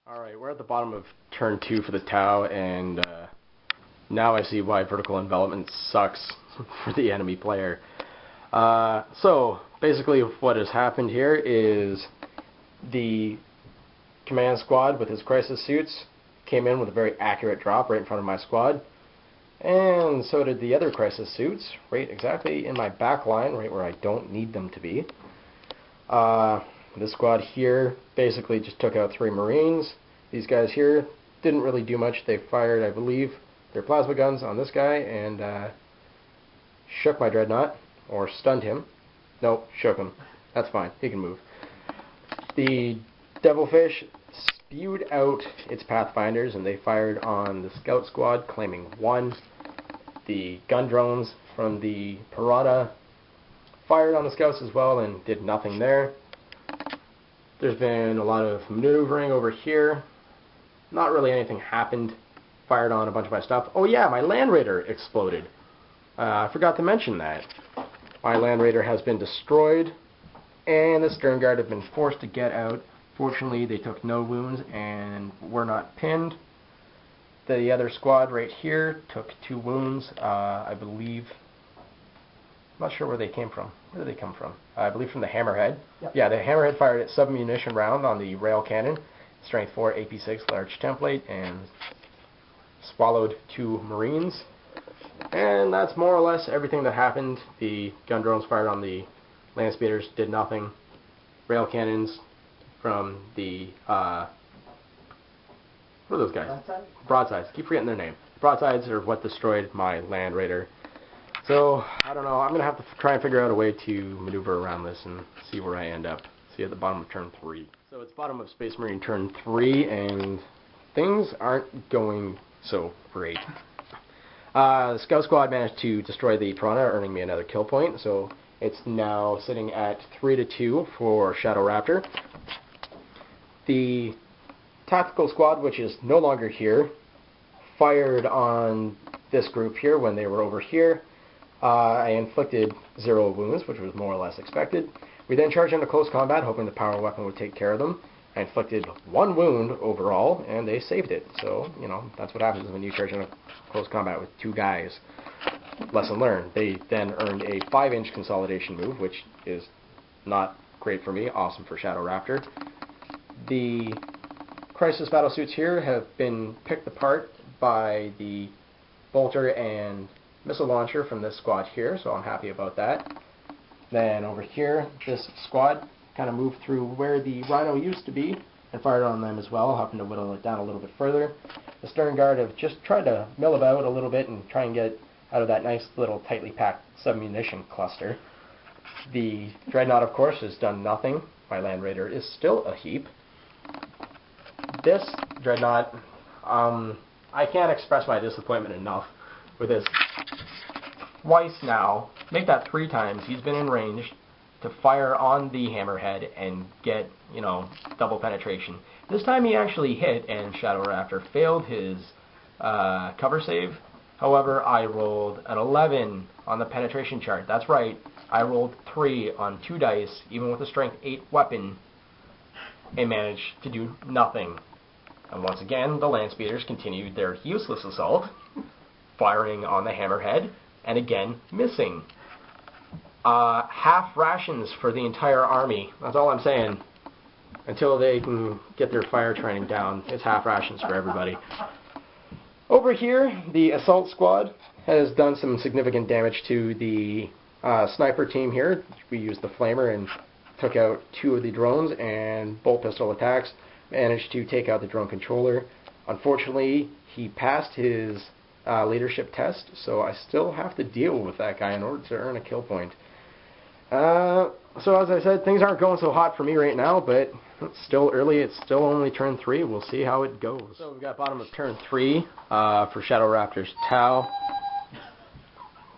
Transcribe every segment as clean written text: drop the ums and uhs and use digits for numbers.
Alright, we're at the bottom of turn 2 for the Tau, and now I see why vertical envelopment sucks for the enemy player. So, basically what has happened here is the command squad with his crisis suits came in with a very accurate drop right in front of my squad, and so did the other crisis suits, right exactly in my back line, right where I don't need them to be. This squad here basically just took out 3 Marines. These guys here didn't really do much. They fired, I believe, their plasma guns on this guy and shook my dreadnought, or stunned him. Nope, shook him. That's fine, he can move. The Devilfish spewed out its Pathfinders and they fired on the scout squad, claiming 1. The gun drones from the Piranha fired on the scouts as well and did nothing there. There's been a lot of maneuvering over here. Not really anything happened. Fired on a bunch of my stuff. Oh yeah, my Land Raider exploded. I forgot to mention that. My Land Raider has been destroyed, and the Stern Guard have been forced to get out. Fortunately, they took no wounds and were not pinned. The other squad right here took 2 wounds, I believe. I'm not sure where they came from. Where did they come from? I believe from the Hammerhead. Yep. Yeah, the Hammerhead fired its sub-munition round on the rail cannon, strength 4 AP6 large template, and swallowed 2 Marines. And that's more or less everything that happened. The gun drones fired on the land speeders, did nothing. Rail cannons from the what are those guys? Broadsides. Keep forgetting their name. Broadsides are what destroyed my Land Raider. So, I don't know, I'm going to have to try and figure out a way to maneuver around this and see where I end up. See at the bottom of turn 3. So it's bottom of Space Marine turn 3, and things aren't going so great. The Scout Squad managed to destroy the Piranha, earning me another kill point, so it's now sitting at 3-2 for Shadow Raptor. The Tactical Squad, which is no longer here, fired on this group here when they were over here. I inflicted 0 wounds, which was more or less expected. We then charged into close combat, hoping the power weapon would take care of them. I inflicted 1 wound overall, and they saved it. So, you know, that's what happens when you charge into close combat with 2 guys. Lesson learned. They then earned a 5-inch consolidation move, which is not great for me, awesome for Shadow Raptor. The Crisis Battlesuits here have been picked apart by the Bolter and Missile Launcher from this squad here, so I'm happy about that. Then over here, this squad kind of moved through where the Rhino used to be and fired on them as well, hoping to whittle it down a little bit further. The Stern Guard have just tried to mill about a little bit and try and get out of that nice little tightly packed sub-munition cluster. The Dreadnought, of course, has done nothing. My Land Raider is still a heap. This Dreadnought, I can't express my disappointment enough with this. Twice now, make that 3 times, he's been in range to fire on the Hammerhead and get, you know, double penetration. This time he actually hit, and Shadow Raptor failed his cover save. However, I rolled an 11 on the penetration chart. That's right, I rolled 3 on 2 dice, even with a strength 8 weapon, and managed to do nothing. And once again, the land speeders continued their useless assault, firing on the Hammerhead, and again, missing. Half rations for the entire army. That's all I'm saying. Until they can get their fire training down, it's half rations for everybody. Over here, the Assault Squad has done some significant damage to the sniper team here. We used the Flamer and took out 2 of the drones, and bolt pistol attacks. Managed to take out the drone controller. Unfortunately, he passed his leadership test, so I still have to deal with that guy in order to earn a kill point. So as I said, things aren't going so hot for me right now, but it's still early. It's still only turn 3. We'll see how it goes. So we've got bottom of turn 3 for Shadow Raptor's Tau.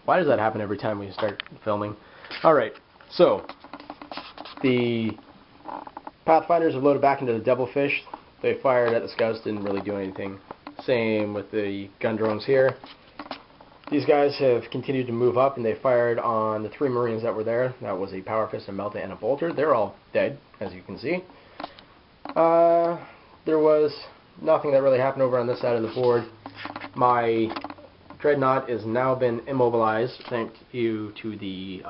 Why does that happen every time we start filming? Alright, so the Pathfinders have loaded back into the Devilfish. They fired at the scouts, didn't really do anything. Same with the gun drones here. These guys have continued to move up, and they fired on the 3 Marines that were there. That was a Power Fist, a Melta, and a Bolter. They're all dead, as you can see. there was nothing that really happened over on this side of the board. My Dreadnought is now been immobilized, thanks you to the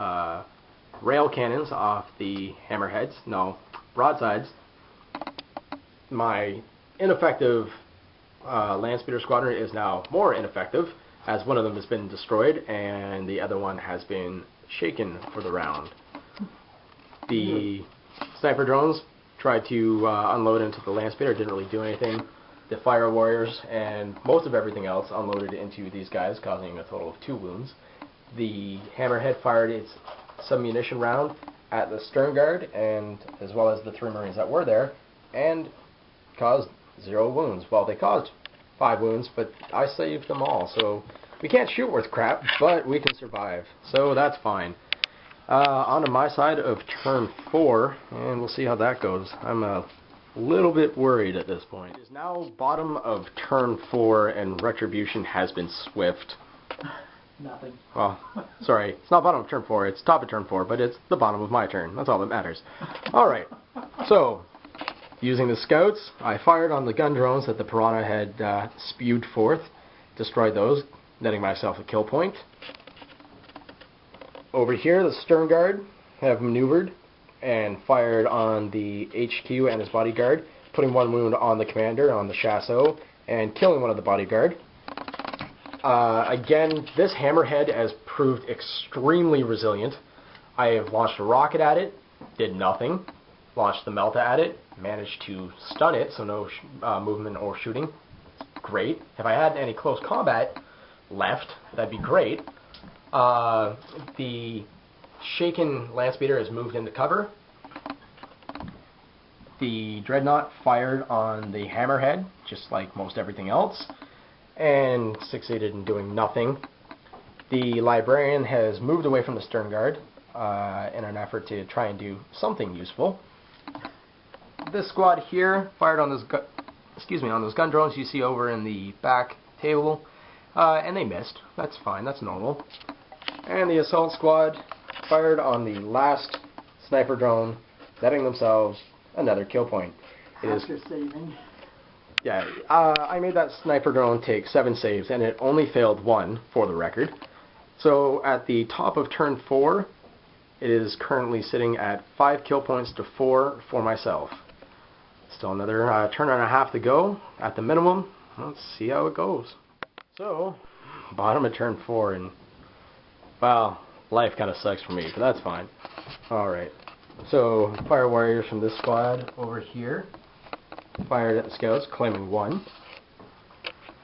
rail cannons off the hammerheads, no, broadsides. My ineffective land speeder squadron is now more ineffective, as one of them has been destroyed and the other one has been shaken for the round. The sniper drones tried to unload into the land speeder, didn't really do anything. The fire warriors and most of everything else unloaded into these guys, causing a total of 2 wounds. The hammerhead fired its submunition round at the stern guard, and as well as the 3 Marines that were there, and caused 0 wounds. Well, they caused 5 wounds, but I saved them all, so we can't shoot worth crap, but we can survive, so that's fine. On to my side of turn 4, and we'll see how that goes. I'm a little bit worried at this point. It is now bottom of turn 4, and retribution has been swift. Nothing. Well, sorry, it's not bottom of turn 4, it's top of turn 4, but it's the bottom of my turn. That's all that matters. Alright, so, using the scouts, I fired on the gun drones that the Piranha had spewed forth, destroyed those, netting myself a kill point. Over here, the stern guard have maneuvered and fired on the HQ and his bodyguard, putting 1 wound on the commander, on the Chasseur, and killing one of the bodyguard. Again, this hammerhead has proved extremely resilient. I have launched a rocket at it, did nothing. Launched the Melta at it, managed to stun it, so no movement or shooting. Great. If I had any close combat left, that'd be great. The shaken land speeder has moved into cover. The Dreadnought fired on the hammerhead, just like most everything else, and succeeded in doing nothing. The Librarian has moved away from the stern guard in an effort to try and do something useful. This squad here fired on those on those gun drones you see over in the back table, and they missed. That's fine, that's normal. And the assault squad fired on the last sniper drone, netting themselves another kill point. After saving. Yeah, I made that sniper drone take 7 saves, and it only failed 1, for the record. So at the top of turn 4, it is currently sitting at 5 kill points to 4 for myself. Still another turn and a half to go at the minimum. Let's see how it goes. So, bottom of turn 4, and well, life kind of sucks for me, but that's fine. Alright, so fire warriors from this squad over here fired at the scouts, claiming 1.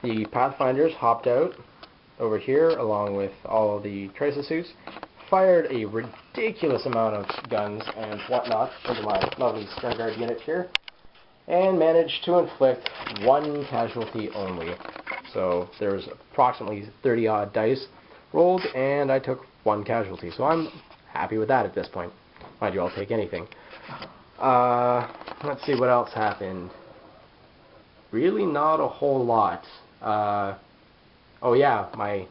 The Pathfinders hopped out over here, along with all of the tracer suits, fired a ridiculous amount of guns and whatnot into my lovely stern guard unit here, and managed to inflict 1 casualty only. So there's approximately 30 odd dice rolled, and I took 1 casualty, so I'm happy with that at this point. Mind you, I'll take anything. Let's see what else happened. Really not a whole lot. Oh yeah, my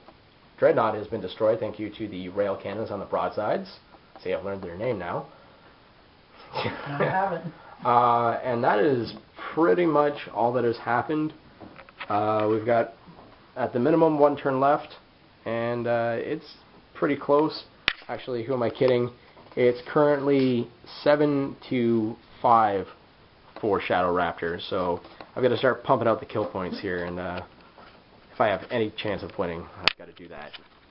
Dreadnought has been destroyed thank you to the rail cannons on the broadsides. See, I've learned their name now. I haven't. And that is pretty much all that has happened. We've got, at the minimum, 1 turn left, and it's pretty close. Actually, who am I kidding? It's currently 7 to 5 for Shadow Raptor, so I've got to start pumping out the kill points here, and if I have any chance of winning, I've got to do that.